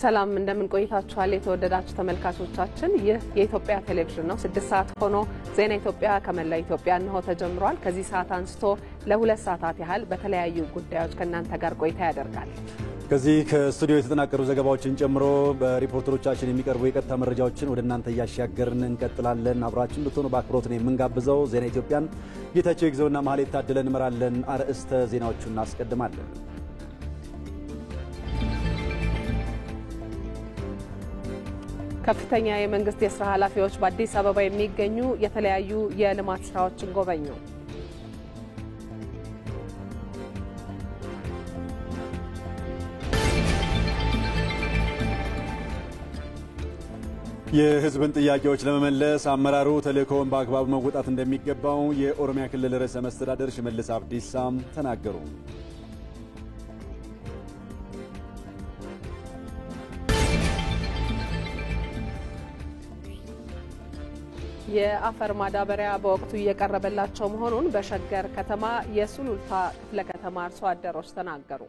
ሰላም እንደምን ቆይታችኋል የተወደዳችሁ ተመልካቾቻችን ይህ የኢትዮጵያ ቴሌቪዥን ነው 6 ሰዓት ሆኖ ዜና ኢትዮጵያ ከመላ ኢትዮጵያ ነው ተጀምሯል ከዚህ ሰዓት አንስቶ ለ2 ሰዓታት ያህል በተለያዩ ጉዳዮች ከናንተ ጋር ቆይታ ያደርጋል ከዚህ ከስቱዲዮ የተጠናቀሩ ዘገባዎችን ጨምሮ በሪፖርተሮቻችን የሚቀርቡ የቀጥታ መረጃዎችን ወደናንተ ያሻገርን እንቀጥላለን አብራችን እንድትሆኑ በአክብሮት ነው የምንጋብዘው ዜና ኢትዮጵያን ጌታቸው ይግዘውና መሐሌት ታደለን እንመራለን አርዕስተ ዜናዎቹን እናስቀድማለን ከፍተኛ የመንግስት የሥራ ኃላፊዎች በአዲስ አበባ የሚገኙ የተለያዩ የልማት ስራዎችን ጎበኙ የህዝብን ጥያቄዎች ለመመለስ አመራሩ ተልእኮውን በአግባቡ መወጣት እንደሚገባው የኦሮሚያ ክልል ርዕሰ መስተዳድር ሽመልስ አብዲሳ ተናገሩ የአፈር ማዳበሪያ በወቅቱ እየቀረበላቸው መሆኑን በሸገር ከተማ የሱሉልታ ክፍለ ከተማ አርሶ አደሮች ተናገሩ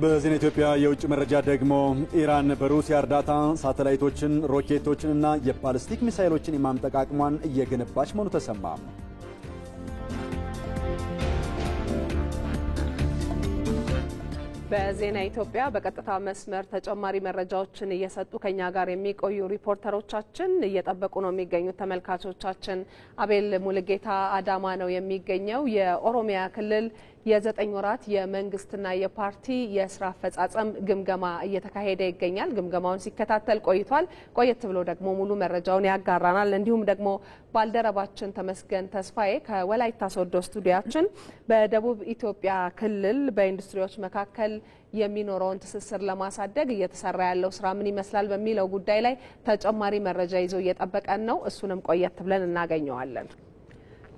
በዜና ኢትዮጵያ የውጭ መረጃ ደግሞ ኢራን በሩሲያ እርዳታ ሳተላይቶችን ሮኬቶችንና የባሊስቲክ ሚሳኤሎችን የማምጠቅ አቅሟን እየገነባች መሆኑ ተሰማ በዜና ኢትዮጵያ በቀጥታ መስመር ተጨማሪ መረጃዎችን እየሰጡ ከኛ ጋር የሚቆዩ ሪፖርተሮቻችን እየጠበቁ ነው የሚገኙት ተመልካቾቻችን አቤል ሙልጌታ አዳማ ነው የሚገኘው የኦሮሚያ ክልል የ9 ወራት የመንግስትና የፓርቲ የስራ አፈጻጸም ግምገማ እየተካሄደ ይገኛል ግምገማውን ሲከታተል ቆይቷል ቆየት ብሎ ደግሞ ሙሉ መረጃውን ያጋራናል እንዲሁም ደግሞ ባልደረባችን ተመስገን ተስፋዬ ከወላይታ ሶዶ ስቱዲዮአችን በደቡብ ኢትዮጵያ ክልል በኢንዱስትሪዎች መካከል የሚኖረውን ትስስር ለማሳደግ እየተሰራ ያለው ስራ ምን ይመስላል በሚለው ጉዳይ ላይ ተጨማሪ መረጃ ይዞ እየጠበቀን ነው እሱንም ቆየት ብለን እናገኘዋለን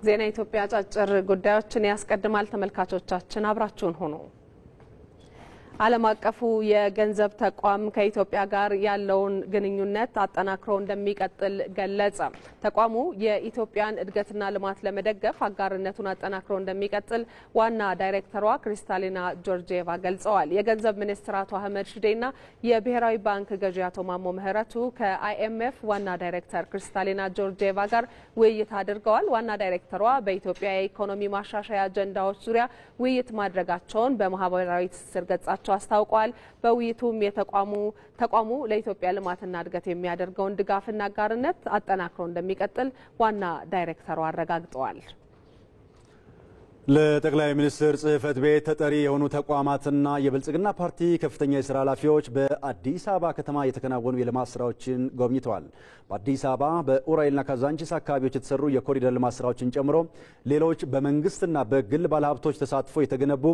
ዜና ኢትዮጵያ አጫጭር ጉዳዮችን ያስቀድማል ተመልካቾቻችን አብራችሁን ሆኖ ዓለም አቀፉ የገንዘብ ተቋም ከኢትዮጵያ ጋር ያለውን ግንኙነት አጠናክሮ እንደሚቀጥል ገለጸ ተቋሙ የኢትዮጵያን እድገትና ልማት ለመደገፍ አጋርነቱን አጠናክሮ እንደሚቀጥል ዋና ዳይሬክተሯ ክሪስታሊና ጆርጂየቫ ገልጸዋል የገንዘብ ሚኒስትር አቶ አህመድ ሽዴና የብሔራዊ ባንክ ገዢ አቶ ማሞ ምህረቱ ከአይኤምኤፍ ዋና ዳይሬክተር ክሪስታሊና ጆርጂየቫ ጋር ውይይት አድርገዋል ዋና ዳይሬክተሯ በኢትዮጵያ የኢኮኖሚ ማሻሻያ አጀንዳዎች ዙሪያ ውይይት ማድረጋቸውን በማህበራዊ ትስስር ገጻቸው አስታውቋል በውይይቱም ተቋሙ ለኢትዮጵያ ልማትና እድገት የሚያደርገውን ድጋፍና አጋርነት አጠናክሮ እንደሚቀጥል ዋና ዳይሬክተሩ አረጋግጠዋል ለጠቅላይ ሚኒስትር ጽህፈት ቤት ተጠሪ የሆኑ ተቋማትና የብልጽግና ፓርቲ ከፍተኛ የሥራ ኃላፊዎች በአዲስ አበባ ከተማ የተከናወኑ የልማት ስራዎችን ጎብኝተዋል በአዲስ አበባ በኡራኤልና ካዛንቺስ አካባቢዎች የተሰሩ የኮሪደር ልማት ስራዎችን ጨምሮ ሌሎች በመንግስትና በግል ባለሀብቶች ተሳትፎ የተገነቡ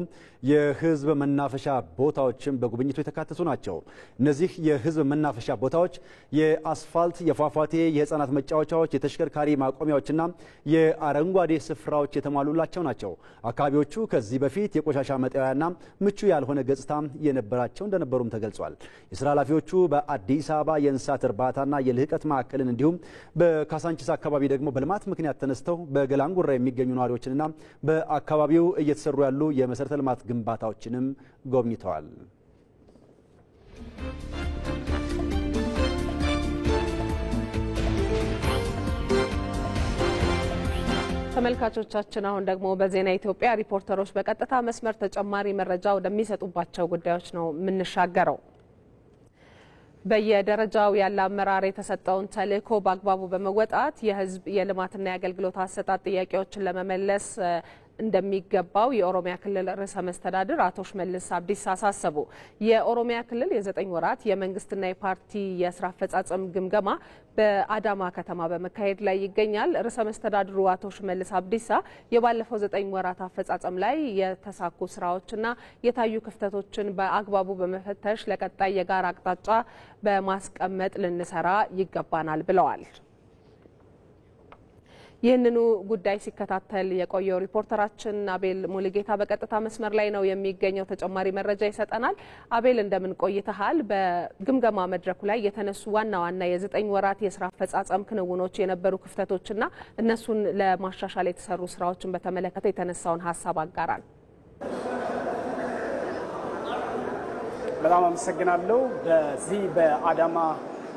የህዝብ መናፈሻ ቦታዎችን በጉብኝቱ የተካተቱ ናቸው እነዚህ የህዝብ መናፈሻ ቦታዎች የአስፋልት የፏፏቴ የህፃናት መጫወቻዎች የተሽከርካሪ ማቆሚያዎችና የአረንጓዴ ስፍራዎች የተሟሉላቸው ናቸው አካባቢዎቹ ከዚህ በፊት የቆሻሻ መጣያና ምቹ ያልሆነ ገጽታ የነበራቸው እንደነበሩም ተገልጿል የሥራ ኃላፊዎቹ በአዲስ አበባ የእንስሳት እርባታና የልህቀት ማዕከልን እንዲሁም በካሳንቺስ አካባቢ ደግሞ በልማት ምክንያት ተነስተው በገላንጉራ የሚገኙ ነዋሪዎችንና በአካባቢው እየተሰሩ ያሉ የመሰረተ ልማት ግንባታዎችንም ጎብኝተዋል ተመልካቾቻችን አሁን ደግሞ በዜና ኢትዮጵያ ሪፖርተሮች በቀጥታ መስመር ተጨማሪ መረጃ ወደሚሰጡባቸው ጉዳዮች ነው የምንሻገረው በየደረጃው ያለ አመራር የተሰጠውን ተልእኮ በአግባቡ በመወጣት የህዝብ የልማትና የአገልግሎት አሰጣጥ ጥያቄዎችን ለመመለስ እንደሚገባው የኦሮሚያ ክልል ርዕሰ መስተዳድር አቶ ሽመልስ አብዲሳ አሳሰቡ የኦሮሚያ ክልል የ9 ወራት የመንግስትና የፓርቲ የስራ አፈጻጸም ግምገማ በአዳማ ከተማ በመካሄድ ላይ ይገኛል ርዕሰ መስተዳድሩ አቶ ሽመልስ አብዲሳ የባለፈው 9 ወራት አፈጻጸም ላይ የተሳኩ ስራዎችና የታዩ ክፍተቶችን በአግባቡ በመፈተሽ ለቀጣይ የጋራ አቅጣጫ በማስቀመጥ ልንሰራ ይገባናል ብለዋል ይህንኑ ጉዳይ ሲከታተል የቆየው ሪፖርተራችን አቤል ሙልጌታ በቀጥታ መስመር ላይ ነው የሚገኘው። ተጨማሪ መረጃ ይሰጠናል። አቤል እንደምን ቆይተሃል? በግምገማ መድረኩ ላይ የተነሱ ዋና የ9 ወራት የስራ አፈጻጸም ክንውኖች የነበሩ ክፍተቶችና እነሱን ለማሻሻል የተሰሩ ስራዎችን በተመለከተ የተነሳውን ሀሳብ አጋራል። በጣም አመሰግናለሁ። በዚህ በአዳማ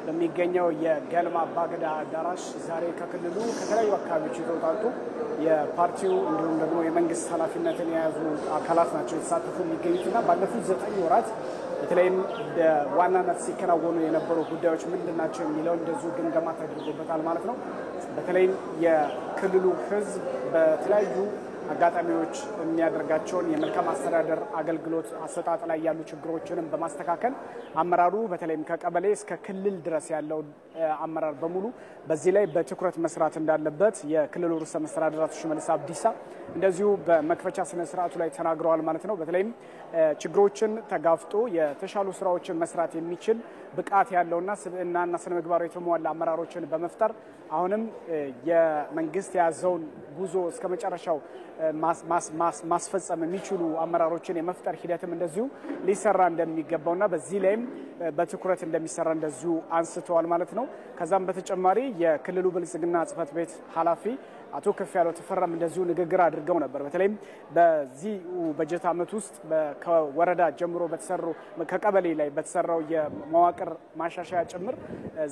በሚገኘው የገልማ አባገዳ አዳራሽ ዛሬ ከክልሉ ከተለያዩ አካባቢዎች የተውጣጡ የፓርቲው እንዲሁም ደግሞ የመንግስት ኃላፊነትን የያዙ አካላት ናቸው የተሳተፉ የሚገኙትና ባለፉት 9 ወራት በተለይም በዋናነት ሲከናወኑ የነበሩ ጉዳዮች ምንድናቸው የሚለው እንደዚሁ ግምገማ ተደርጎበታል ማለት ነው። በተለይም የክልሉ ህዝብ በተለያዩ አጋጣሚዎች የሚያደርጋቸውን የመልካም አስተዳደር አገልግሎት አሰጣጥ ላይ ያሉ ችግሮችንም በማስተካከል አመራሩ በተለይም ከቀበሌ እስከ ክልል ድረስ ያለው አመራር በሙሉ በዚህ ላይ በትኩረት መስራት እንዳለበት የክልሉ ርዕሰ መስተዳድር አቶ ሽመልስ አብዲሳ እንደዚሁ በመክፈቻ ስነ ስርዓቱ ላይ ተናግረዋል ማለት ነው። በተለይም ችግሮችን ተጋፍጦ የተሻሉ ስራዎችን መስራት የሚችል ብቃት ያለውና ስብዕናና ስነ ምግባር የተሟላ አመራሮችን በመፍጠር አሁንም የመንግስት የያዘውን ጉዞ እስከ መጨረሻው ማስፈጸም የሚችሉ አመራሮችን የመፍጠር ሂደትም እንደዚሁ ሊሰራ እንደሚገባውና በዚህ ላይም በትኩረት እንደሚሰራ እንደዚሁ አንስተዋል ማለት ነው። ከዛም በተጨማሪ የክልሉ ብልጽግና ጽህፈት ቤት ኃላፊ አቶ ከፍያለው ተፈራም እንደዚሁ ንግግር አድርገው ነበር። በተለይም በዚህ በጀት ዓመት ውስጥ ከወረዳ ጀምሮ በተሰሩ ከቀበሌ ላይ በተሰራው የመዋቅር ማሻሻያ ጭምር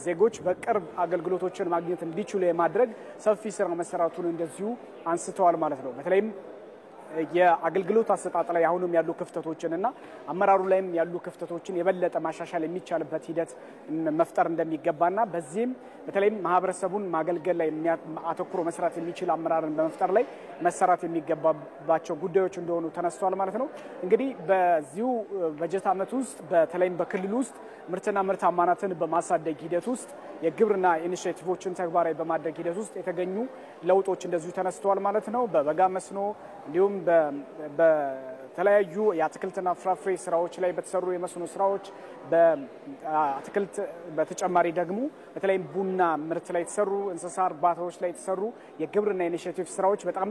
ዜጎች በቅርብ አገልግሎቶችን ማግኘት እንዲችሉ የማድረግ ሰፊ ስራ መሰራቱን እንደዚሁ አንስተዋል ማለት ነው። በተለይም የአገልግሎት አሰጣጥ ላይ አሁንም ያሉ ክፍተቶችንና አመራሩ ላይም ያሉ ክፍተቶችን የበለጠ ማሻሻል የሚቻልበት ሂደት መፍጠር እንደሚገባና በዚህም በተለይም ማህበረሰቡን ማገልገል ላይ አተኩሮ መስራት የሚችል አመራርን በመፍጠር ላይ መሰራት የሚገባባቸው ጉዳዮች እንደሆኑ ተነስተዋል ማለት ነው። እንግዲህ በዚሁ በጀት ዓመት ውስጥ በተለይም በክልሉ ውስጥ ምርትና ምርታማነትን በማሳደግ ሂደት ውስጥ የግብርና ኢኒሼቲቮችን ተግባራዊ በማድረግ ሂደት ውስጥ የተገኙ ለውጦች እንደዚሁ ተነስተዋል ማለት ነው። በበጋ መስኖ እንዲሁም በተለያዩ የአትክልትና ፍራፍሬ ስራዎች ላይ በተሰሩ የመስኖ ስራዎች በአትክልት በተጨማሪ ደግሞ በተለይም ቡና ምርት ላይ የተሰሩ እንስሳ እርባታዎች ላይ የተሰሩ የግብርና ኢኒሼቲቭ ስራዎች በጣም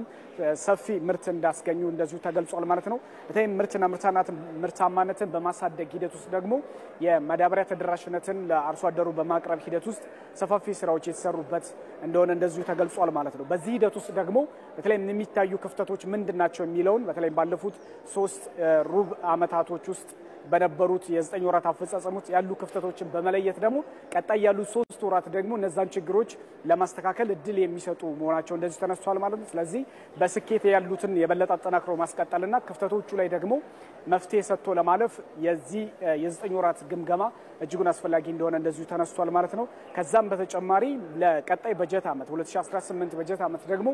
ሰፊ ምርት እንዳስገኙ እንደዚሁ ተገልጿል ማለት ነው። በተለይም ምርትና ምርታማነትን በማሳደግ ሂደት ውስጥ ደግሞ የማዳበሪያ ተደራሽነትን ለአርሶ አደሩ በማቅረብ ሂደት ውስጥ ሰፋፊ ስራዎች የተሰሩበት እንደሆነ እንደዚሁ ተገልጿል ማለት ነው። በዚህ ሂደት ውስጥ ደግሞ በተለይም የሚታዩ ክፍተቶች ምንድናቸው የሚለውን በተለይም ባለፉት 3 ሩብ ዓመታቶች ውስጥ በነበሩት የ9 ወራት አፈጻጸሙት ያሉ ክፍተቶችን በመለየት ደግሞ ቀጣይ ያሉ 3 ወራት ደግሞ እነዛን ችግሮች ለማስተካከል እድል የሚሰጡ መሆናቸው እንደዚህ ተነስቷል ማለት ነው። ስለዚህ በስኬት ያሉትን የበለጠ አጠናክሮ ማስቀጠልና ክፍተቶቹ ላይ ደግሞ መፍትሄ ሰጥቶ ለማለፍ የዚህ የ9 ወራት ግምገማ እጅጉን አስፈላጊ እንደሆነ እንደዚሁ ተነስቷል ማለት ነው። ከዛም በተጨማሪ ለቀጣይ በጀት ዓመት 2018 በጀት ዓመት ደግሞ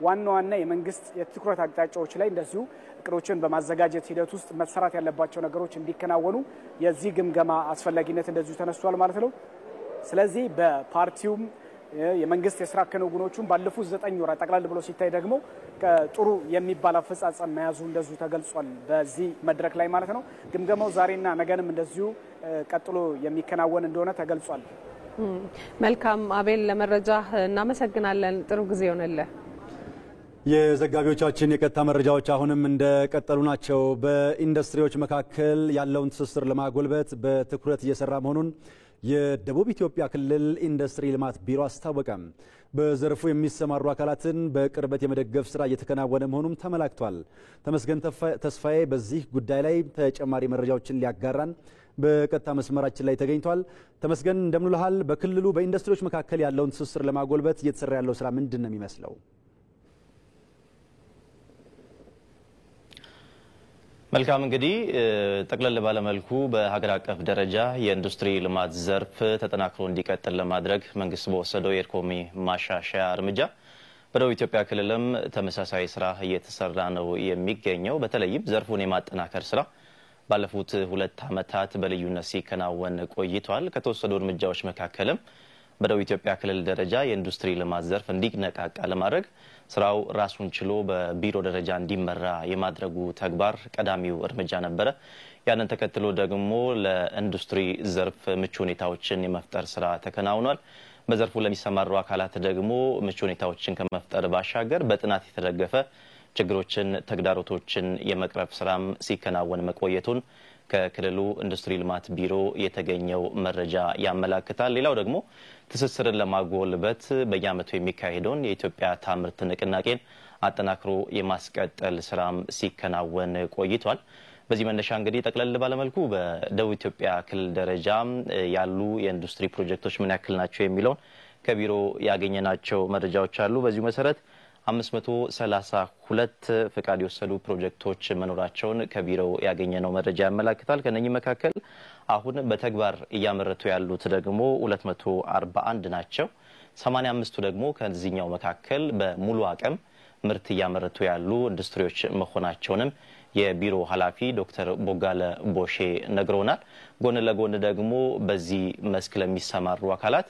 ዋና የመንግስት የትኩረት አቅጣጫዎች ላይ እንደዚሁ እቅዶችን በማዘጋጀት ሂደት ውስጥ መሰራት ያለባቸው ነገሮች እንዲከናወኑ የዚህ ግምገማ አስፈላጊነት እንደዚሁ ተነስቷል ማለት ነው። ስለዚህ በፓርቲውም የመንግስት የስራ ክንውኖቹን ባለፉት 9 ወራት ጠቅላላ ብሎ ሲታይ ደግሞ ጥሩ የሚባል አፈጻጸም መያዙ እንደዚሁ ተገልጿል በዚህ መድረክ ላይ ማለት ነው። ግምገማው ዛሬና ነገንም እንደዚሁ ቀጥሎ የሚከናወን እንደሆነ ተገልጿል። መልካም አቤል፣ ለመረጃ እናመሰግናለን። ጥሩ ጊዜ ይሆነልህ። የዘጋቢዎቻችን የቀጥታ መረጃዎች አሁንም እንደቀጠሉ ናቸው። በኢንዱስትሪዎች መካከል ያለውን ትስስር ለማጎልበት በትኩረት እየሰራ መሆኑን የደቡብ ኢትዮጵያ ክልል ኢንዱስትሪ ልማት ቢሮ አስታወቀ። በዘርፉ የሚሰማሩ አካላትን በቅርበት የመደገፍ ስራ እየተከናወነ መሆኑም ተመላክቷል። ተመስገን ተስፋዬ በዚህ ጉዳይ ላይ ተጨማሪ መረጃዎችን ሊያጋራን በቀጥታ መስመራችን ላይ ተገኝቷል። ተመስገን እንደምን ውለሃል? በክልሉ በኢንዱስትሪዎች መካከል ያለውን ትስስር ለማጎልበት እየተሰራ ያለው ስራ ምንድን ነው የሚመስለው? መልካም እንግዲህ ጠቅለል ባለመልኩ በሀገር አቀፍ ደረጃ የኢንዱስትሪ ልማት ዘርፍ ተጠናክሮ እንዲቀጥል ለማድረግ መንግስት በወሰደው የኢኮኖሚ ማሻሻያ እርምጃ በደቡብ ኢትዮጵያ ክልልም ተመሳሳይ ስራ እየተሰራ ነው የሚገኘው። በተለይም ዘርፉን የማጠናከር ስራ ባለፉት 2 ዓመታት በልዩነት ሲከናወን ቆይቷል። ከተወሰዱ እርምጃዎች መካከልም በደቡብ ኢትዮጵያ ክልል ደረጃ የኢንዱስትሪ ልማት ዘርፍ እንዲነቃቃ ለማድረግ ስራው ራሱን ችሎ በቢሮ ደረጃ እንዲመራ የማድረጉ ተግባር ቀዳሚው እርምጃ ነበረ። ያንን ተከትሎ ደግሞ ለኢንዱስትሪ ዘርፍ ምቹ ሁኔታዎችን የመፍጠር ስራ ተከናውኗል። በዘርፉ ለሚሰማሩ አካላት ደግሞ ምቹ ሁኔታዎችን ከመፍጠር ባሻገር በጥናት የተደገፈ ችግሮችን ተግዳሮቶችን የመቅረፍ ስራም ሲከናወን መቆየቱን ከክልሉ ኢንዱስትሪ ልማት ቢሮ የተገኘው መረጃ ያመላክታል። ሌላው ደግሞ ትስስርን ለማጎልበት በየዓመቱ የሚካሄደውን የኢትዮጵያ ታምርት ንቅናቄን አጠናክሮ የማስቀጠል ስራም ሲከናወን ቆይቷል። በዚህ መነሻ እንግዲህ ጠቅለል ባለመልኩ በደቡብ ኢትዮጵያ ክልል ደረጃ ያሉ የኢንዱስትሪ ፕሮጀክቶች ምን ያክል ናቸው የሚለውን ከቢሮ ያገኘናቸው መረጃዎች አሉ። በዚህ መሰረት 532 ፍቃድ የወሰዱ ፕሮጀክቶች መኖራቸውን ከቢሮው ያገኘነው መረጃ ያመላክታል። ከነኚህ መካከል አሁን በተግባር እያመረቱ ያሉት ደግሞ 241 ናቸው። 85ቱ ደግሞ ከዚህኛው መካከል በሙሉ አቅም ምርት እያመረቱ ያሉ ኢንዱስትሪዎች መሆናቸውንም የቢሮ ኃላፊ ዶክተር ቦጋለ ቦሼ ነግረውናል። ጎን ለጎን ደግሞ በዚህ መስክ ለሚሰማሩ አካላት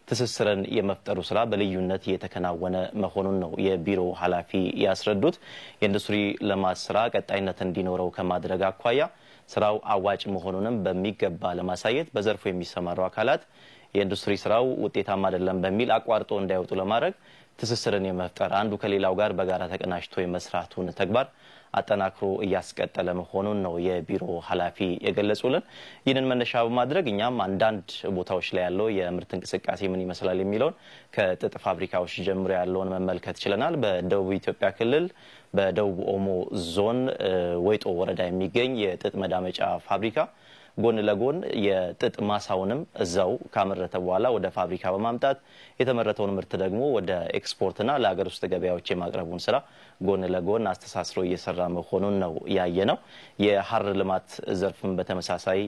ትስስርን የመፍጠሩ ስራ በልዩነት እየተከናወነ መሆኑን ነው የቢሮ ኃላፊ ያስረዱት። የኢንዱስትሪ ልማት ስራ ቀጣይነት እንዲኖረው ከማድረግ አኳያ ስራው አዋጭ መሆኑንም በሚገባ ለማሳየት በዘርፉ የሚሰማሩ አካላት የኢንዱስትሪ ስራው ውጤታማ አይደለም በሚል አቋርጦ እንዳይወጡ ለማድረግ ትስስርን የመፍጠር አንዱ ከሌላው ጋር በጋራ ተቀናጅቶ የመስራቱን ተግባር አጠናክሮ እያስቀጠለ መሆኑን ነው የቢሮ ኃላፊ የገለጹልን። ይህንን መነሻ በማድረግ እኛም አንዳንድ ቦታዎች ላይ ያለው የምርት እንቅስቃሴ ምን ይመስላል የሚለውን ከጥጥ ፋብሪካዎች ጀምሮ ያለውን መመልከት ችለናል። በደቡብ ኢትዮጵያ ክልል በደቡብ ኦሞ ዞን ወይጦ ወረዳ የሚገኝ የጥጥ መዳመጫ ፋብሪካ ጎን ለጎን የጥጥ ማሳውንም እዛው ካመረተ በኋላ ወደ ፋብሪካ በማምጣት የተመረተውን ምርት ደግሞ ወደ ኤክስፖርትና ለሀገር ውስጥ ገበያዎች የማቅረቡን ስራ ጎን ለጎን አስተሳስሮ እየሰራ መሆኑን ነው ያየነው። የሐር ልማት ዘርፍም በተመሳሳይ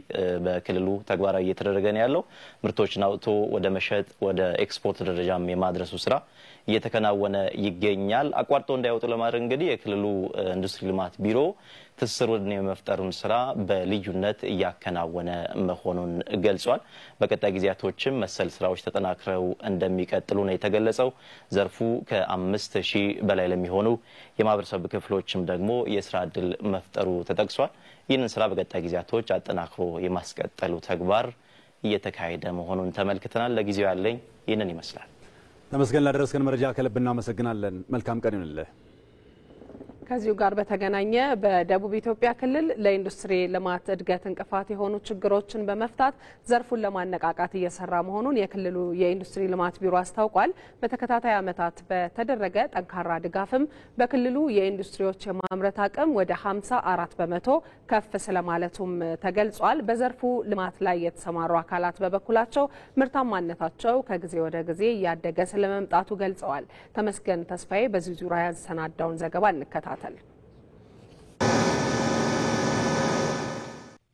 በክልሉ ተግባራዊ እየተደረገ ነው ያለው። ምርቶችን አውጥቶ ወደ መሸጥ ወደ ኤክስፖርት ደረጃም የማድረሱ ስራ እየተከናወነ ይገኛል። አቋርጦ እንዳይወጡ ለማድረግ እንግዲህ የክልሉ ኢንዱስትሪ ልማት ቢሮ ትስስሩን የመፍጠሩን ስራ በልዩነት እያከናወነ መሆኑን ገልጿል። በቀጣይ ጊዜያቶችም መሰል ስራዎች ተጠናክረው እንደሚቀጥሉ ነው የተገለጸው። ዘርፉ ከ5000 በላይ ለሚሆኑ የማህበረሰብ ክፍሎችም ደግሞ የስራ ዕድል መፍጠሩ ተጠቅሷል። ይህንን ስራ በቀጣይ ጊዜያቶች አጠናክሮ የማስቀጠሉ ተግባር እየተካሄደ መሆኑን ተመልክተናል። ለጊዜው ያለኝ ይህንን ይመስላል። ተመስገን ላደረስከን መረጃ ከልብ እናመሰግናለን። መልካም ቀን ይሁንልህ። ከዚሁ ጋር በተገናኘ በደቡብ ኢትዮጵያ ክልል ለኢንዱስትሪ ልማት እድገት እንቅፋት የሆኑ ችግሮችን በመፍታት ዘርፉን ለማነቃቃት እየሰራ መሆኑን የክልሉ የኢንዱስትሪ ልማት ቢሮ አስታውቋል። በተከታታይ ዓመታት በተደረገ ጠንካራ ድጋፍም በክልሉ የኢንዱስትሪዎች የማምረት አቅም ወደ 54 በመቶ ከፍ ስለማለቱም ተገልጿል። በዘርፉ ልማት ላይ የተሰማሩ አካላት በበኩላቸው ምርታማነታቸው ከጊዜ ወደ ጊዜ እያደገ ስለመምጣቱ ገልጸዋል። ተመስገን ተስፋዬ በዚህ ዙሪያ ያሰናዳውን ዘገባ እንከታተል።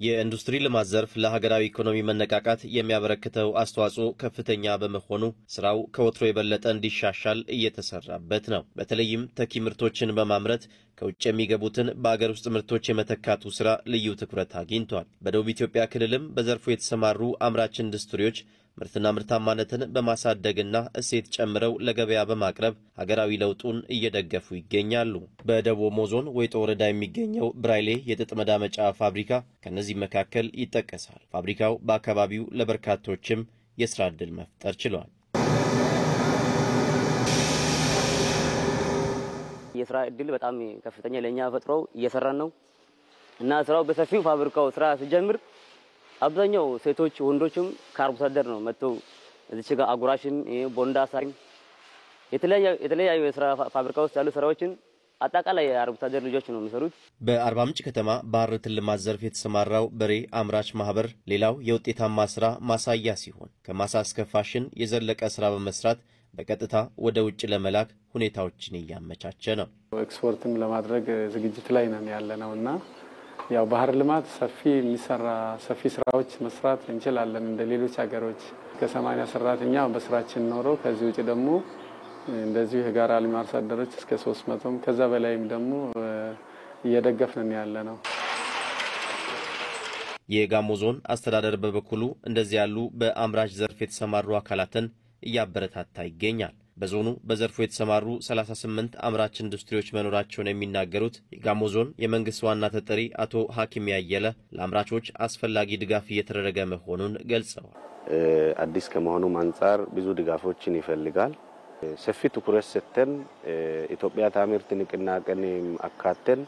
የኢንዱስትሪ ልማት ዘርፍ ለሀገራዊ ኢኮኖሚ መነቃቃት የሚያበረክተው አስተዋጽኦ ከፍተኛ በመሆኑ ስራው ከወትሮ የበለጠ እንዲሻሻል እየተሰራበት ነው። በተለይም ተኪ ምርቶችን በማምረት ከውጭ የሚገቡትን በአገር ውስጥ ምርቶች የመተካቱ ስራ ልዩ ትኩረት አግኝቷል። በደቡብ ኢትዮጵያ ክልልም በዘርፉ የተሰማሩ አምራች ኢንዱስትሪዎች ምርትና ምርታማነትን በማሳደግና እሴት ጨምረው ለገበያ በማቅረብ ሀገራዊ ለውጡን እየደገፉ ይገኛሉ። በደቡብ ኦሞ ዞን ወይጦ ወረዳ የሚገኘው ብራይሌ የጥጥ መዳመጫ ፋብሪካ ከነዚህ መካከል ይጠቀሳል። ፋብሪካው በአካባቢው ለበርካቶችም የስራ ዕድል መፍጠር ችሏል። የስራ ዕድል በጣም ከፍተኛ ለኛ ፈጥሮ እየሰራን ነው እና ስራው በሰፊው ፋብሪካው ስራ ሲጀምር አብዛኛው ሴቶች ወንዶችም ከአርብቶ አደር ነው መጥተው እዚህ ጋር አጉራሽም ቦንዳ ሳይም የተለያዩ የስራ ፋብሪካ ውስጥ ያሉ ስራዎችን አጠቃላይ የአርብቶ አደር ልጆች ነው የሚሰሩት። በአርባ ምንጭ ከተማ በሐር ልማት ዘርፍ የተሰማራው በሬ አምራች ማህበር ሌላው የውጤታማ ስራ ማሳያ ሲሆን ከማሳ እስከ ፋሽን የዘለቀ ስራ በመስራት በቀጥታ ወደ ውጭ ለመላክ ሁኔታዎችን እያመቻቸ ነው። ኤክስፖርትም ለማድረግ ዝግጅት ላይ ነን ያለነውና ያው ባህር ልማት ሰፊ ስራዎች መስራት እንችላለን እንደ ሌሎች ሀገሮች። ከ80 ሰራተኛ በስራችን ኖሮ ከዚህ ውጪ ደግሞ እንደዚህ የጋራ ልማት አርሶ አደሮች እስከ 300 ከዛ በላይም ደግሞ እየደገፍን ያለነው። የጋሞ ዞን አስተዳደር በበኩሉ እንደዚህ ያሉ በአምራች ዘርፍ የተሰማሩ አካላትን እያበረታታ ይገኛል። በዞኑ በዘርፉ የተሰማሩ 38 አምራች ኢንዱስትሪዎች መኖራቸውን የሚናገሩት የጋሞ ዞን የመንግስት ዋና ተጠሪ አቶ ሐኪም ያየለ ለአምራቾች አስፈላጊ ድጋፍ እየተደረገ መሆኑን ገልጸዋል። አዲስ ከመሆኑ አንፃር ብዙ ድጋፎችን ይፈልጋል። ሰፊ ትኩረት ሰጥተን ኢትዮጵያ ታምርት ንቅናቄን አካተን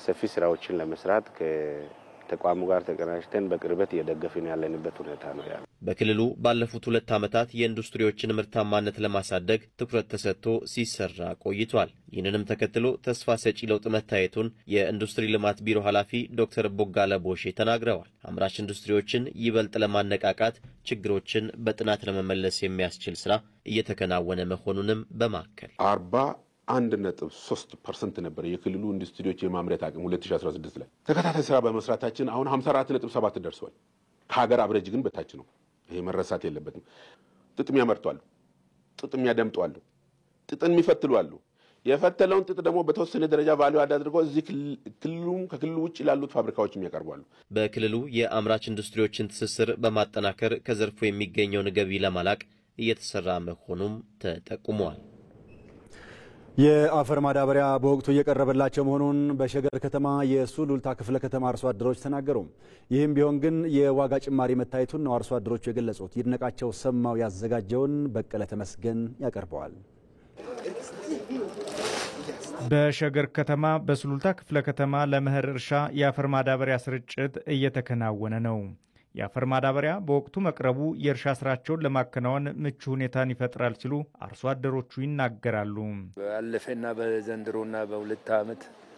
ሰፊ ስራዎችን ለመስራት ከተቋሙ ጋር ተቀናጅተን በቅርበት እየደገፍን ያለንበት ሁኔታ ነው ያለው። በክልሉ ባለፉት 2 ዓመታት የኢንዱስትሪዎችን ምርታማነት ለማሳደግ ትኩረት ተሰጥቶ ሲሰራ ቆይቷል። ይህንንም ተከትሎ ተስፋ ሰጪ ለውጥ መታየቱን የኢንዱስትሪ ልማት ቢሮ ኃላፊ ዶክተር ቦጋለ ቦሼ ተናግረዋል። አምራች ኢንዱስትሪዎችን ይበልጥ ለማነቃቃት ችግሮችን በጥናት ለመመለስ የሚያስችል ስራ እየተከናወነ መሆኑንም በማከል 41.3% ነበር የክልሉ ኢንዱስትሪዎች የማምረት አቅም 2016 ላይ ተከታታይ ስራ በመስራታችን አሁን 54.7 ደርሷል። ከሀገር አብሬጅ ግን በታች ነው። ይሄ መረሳት የለበትም። ጥጥ የሚያመርቷሉ፣ ጥጥ የሚያደምጧሉ፣ ጥጥን የሚፈትሏሉ። የፈተለውን ጥጥ ደግሞ በተወሰነ ደረጃ ቫልዩ አድርገው እዚህ ከክልሉ ውጭ ላሉት ፋብሪካዎች የሚያቀርባሉ። በክልሉ የአምራች ኢንዱስትሪዎችን ትስስር በማጠናከር ከዘርፉ የሚገኘውን ገቢ ለማላቅ እየተሰራ መሆኑም ተጠቁሟል። የአፈር ማዳበሪያ በወቅቱ እየቀረበላቸው መሆኑን በሸገር ከተማ የሱሉልታ ክፍለ ከተማ አርሶ አደሮች ተናገሩ። ይህም ቢሆን ግን የዋጋ ጭማሪ መታየቱን ነው አርሶ አደሮቹ የገለጹት። ይድነቃቸው ሰማው ያዘጋጀውን በቀለ ተመስገን ያቀርበዋል። በሸገር ከተማ በሱሉልታ ክፍለ ከተማ ለመኸር እርሻ የአፈር ማዳበሪያ ስርጭት እየተከናወነ ነው። የአፈር ማዳበሪያ በወቅቱ መቅረቡ የእርሻ ስራቸውን ለማከናወን ምቹ ሁኔታን ይፈጥራል ሲሉ አርሶ አደሮቹ ይናገራሉ። ባለፈና በዘንድሮና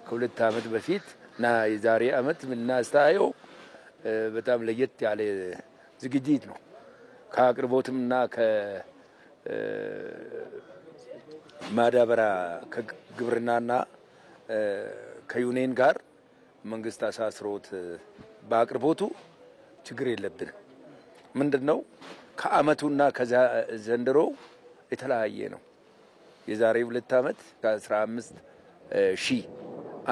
ከሁለት ዓመት በፊት እና የዛሬ ዓመት ምናስተያየው በጣም ለየት ያለ ዝግጅት ነው። ከአቅርቦትምና ከማዳበሪያ ከግብርናና ከዩኔን ጋር መንግስት አሳስሮት በአቅርቦቱ ችግር የለብንም። ምንድነው ከአመቱና ከዘንድሮ የተለያየ ነው። የዛሬ 2 ዓመት ከ15,000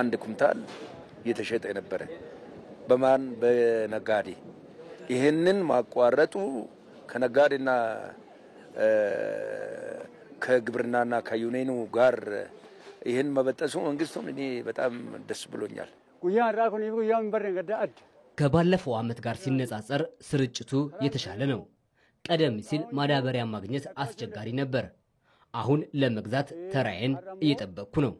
አንድ ኩንታል እየተሸጠ ነበር። በማን በነጋዴ ይሄንን ማቋረጡ ከነጋዴና ከግብርናና ከዩኔኑ ጋር ይሄን መበጠሱ መንግስቱን እኔ በጣም ደስ ብሎኛል። ከባለፈው ዓመት ጋር ሲነጻጸር ስርጭቱ የተሻለ ነው። ቀደም ሲል ማዳበሪያ ማግኘት አስቸጋሪ ነበር። አሁን ለመግዛት ተራዬን እየጠበቅኩ ነው።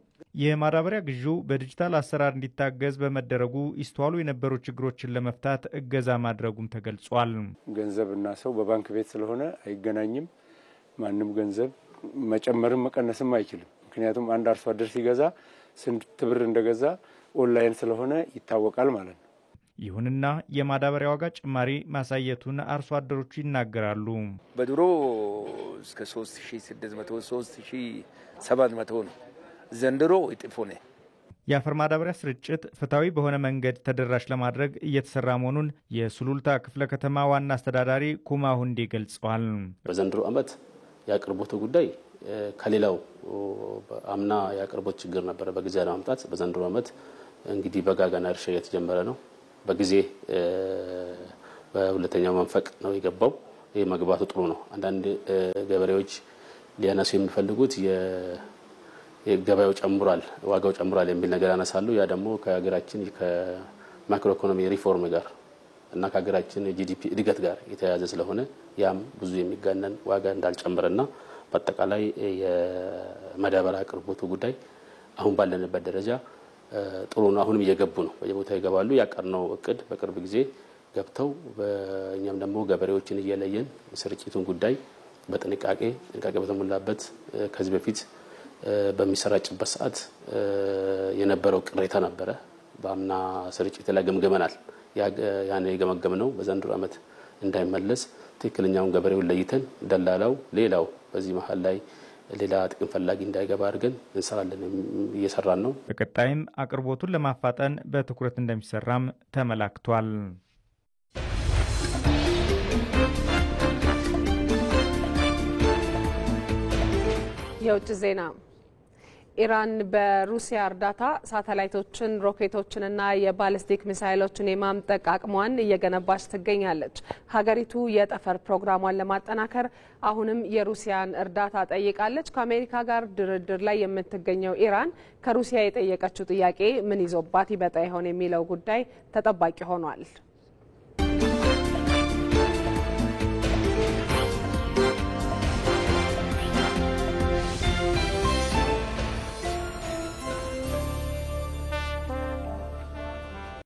የማዳበሪያ ግዢው በዲጂታል አሰራር እንዲታገዝ በመደረጉ ይስተዋሉ የነበሩ ችግሮችን ለመፍታት እገዛ ማድረጉም ተገልጿል። ገንዘብና ሰው በባንክ ቤት ስለሆነ አይገናኝም። ማንም ገንዘብ መጨመርም መቀነስም አይችልም። ምክንያቱም አንድ አርሶ አደር ሲገዛ ስንት ብር እንደገዛ ኦንላይን ስለሆነ ይታወቃል ማለት ነው። ይሁንና የማዳበሪያ ዋጋ ጭማሪ ማሳየቱን አርሶ አደሮቹ ይናገራሉ። በድሮ እስከ 3600 3700 ነው። ዘንድሮ እጥፍ ሆነ። የአፈር ማዳበሪያ ስርጭት ፍትሃዊ በሆነ መንገድ ተደራሽ ለማድረግ እየተሰራ መሆኑን የሱሉልታ ክፍለ ከተማ ዋና አስተዳዳሪ ኩማ ሁንዴ ገልጸዋል። በዘንድሮ ዓመት የአቅርቦቱ ጉዳይ ከሌላው አምና የአቅርቦት ችግር ነበረ በጊዜ ለማምጣት። በዘንድሮ ዓመት እንግዲህ በጋጋና እርሻ እየተጀመረ ነው። በጊዜ በሁለተኛው መንፈቅ ነው የገባው። ይህ መግባቱ ጥሩ ነው። አንዳንድ ገበሬዎች ሊያነሱ የሚፈልጉት የገበያው ጨምሯል፣ ዋጋው ጨምሯል የሚል ነገር ያነሳሉ። ያ ደግሞ ከሀገራችን ከማክሮ ኢኮኖሚ ሪፎርም ጋር እና ከሀገራችን ጂዲፒ እድገት ጋር የተያያዘ ስለሆነ ያም ብዙ የሚጋነን ዋጋ እንዳልጨምርና በአጠቃላይ የማዳበሪያ አቅርቦቱ ጉዳይ አሁን ባለንበት ደረጃ ጥሩ ነው። አሁንም እየገቡ ነው፣ በየቦታው ይገባሉ። ያቀርነው እቅድ በቅርብ ጊዜ ገብተው በእኛም ደግሞ ገበሬዎችን እየለየን ስርጭቱን ጉዳይ በጥንቃቄ በተሞላበት ከዚህ በፊት በሚሰራጭበት ሰዓት የነበረው ቅሬታ ነበረ። በአምና ስርጭት ላይ ገምገመናል። ያን የገመገምነው በዘንድሮ ዓመት እንዳይመለስ ትክክለኛውን ገበሬውን ለይተን ደላላው ሌላው በዚህ መሀል ላይ ሌላ ጥቅም ፈላጊ እንዳይገባ አድርገን እንሰራለን፣ እየሰራን ነው። በቀጣይም አቅርቦቱን ለማፋጠን በትኩረት እንደሚሰራም ተመላክቷል። የውጭ ዜና ኢራን በሩሲያ እርዳታ ሳተላይቶችን፣ ሮኬቶችንና የባሊስቲክ ሚሳይሎችን የማምጠቅ አቅሟን እየገነባች ትገኛለች። ሀገሪቱ የጠፈር ፕሮግራሟን ለማጠናከር አሁንም የሩሲያን እርዳታ ጠይቃለች። ከአሜሪካ ጋር ድርድር ላይ የምትገኘው ኢራን ከሩሲያ የጠየቀችው ጥያቄ ምን ይዞባት ይመጣ ይሆን የሚለው ጉዳይ ተጠባቂ ሆኗል።